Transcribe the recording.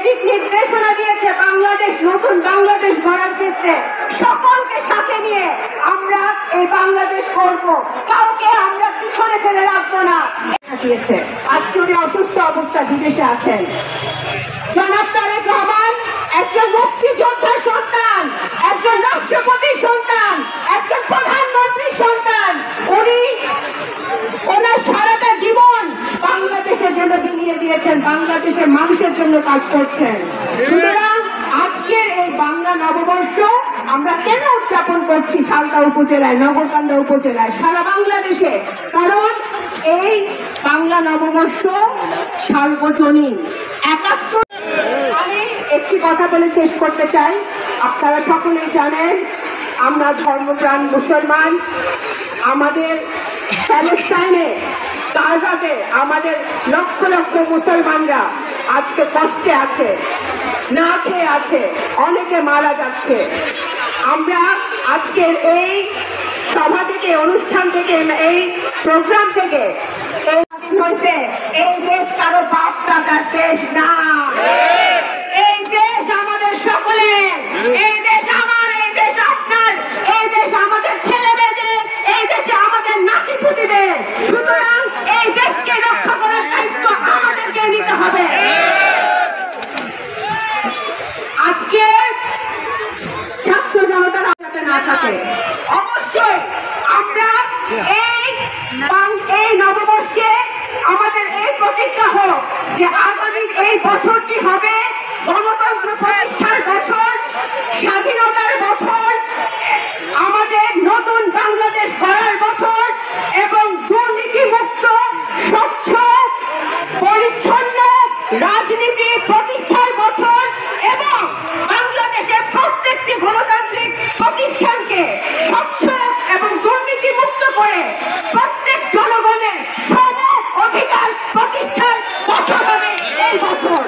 দিক নির্দেশনা দিয়েছে বাংলাদেশ, নতুন বাংলাদেশ গড়ার ক্ষেত্রে সকলকে সাথে নিয়ে আমরা এই বাংলাদেশ করব, কাউকে আমরা পিছনে ফেলে রাখবো না। দিয়েছে আজকে উনি অসুস্থ অবস্থা বিদেশে আছেন। জনাব তারেক রহমান একজন মুক্তিযোদ্ধার সন্তান, একজন রাষ্ট্রপতির সন্তান, একজন প্রধানমন্ত্রীর সন্তান। উনি ওনার সারাটা জীবন বাংলাদেশের জন্য বিলিয়ে দিয়েছেন, বাংলাদেশের মানুষের জন্য কাজ করছেন। সুতরাং আজকের এই বাংলা নববর্ষ আমরা কেন উদযাপন করছি সালদা উপজেলায়, নগরকান্দা উপজেলায়, সারা বাংলাদেশে? কারণ এই বাংলা নববর্ষ সার্বজনীন। 71 আমি একটি কথা বলে শেষ করতে চাই। আপনারা সকলেই জানেন আমরা ধর্মপ্রাণ মুসলমান। আমাদের প্যালেস্টাইনে, গাজাতে আমাদের লক্ষ লক্ষ মুসলমানরা আজকে কষ্টে আছে, না খেয়ে আছে, অনেকে মারা যাচ্ছে। আমরা আজকের এই সভা থেকে, অনুষ্ঠান থেকে, এই প্রোগ্রাম থেকে হয়েছে এই দেশ কারো বাপ দাদার দেশ না। এই দেশ আমাদের সকলের, এই দেশ আমার, এই দেশ আপনার, এই দেশ আমাদের ছেলে মেয়েদের, এই দেশে আমাদের নাতিপুতিদের। সুতরাং এই দেশকে রক্ষা করার দায়িত্ব আমাদেরকে নিতে হবে। আজকে ছাত্র জনতার হাতে না থাকে, অবশ্যই আমরা এই নববর্ষে আমাদের এই প্রতিজ্ঞা হোক যে আগামী এই বছরটি হবে গণতন্ত্র প্রতিষ্ঠার বছর, স্বাধীনতার বছর, আমাদের নতুন বাংলাদেশ গড়ার বছর এবং দুর্নীতি মুক্ত, স্বচ্ছ, পরিচ্ছন্ন রাজনীতি প্রতিষ্ঠার বছর এবং বাংলাদেশের প্রত্যেকটি গণতান্ত্রিক প্রতিষ্ঠানকে স্বচ্ছ এবং দুর্নীতি মুক্ত করে প্রত্যেক জনগণের সম অধিকার প্রতিষ্ঠার বছর হবে এই বছর।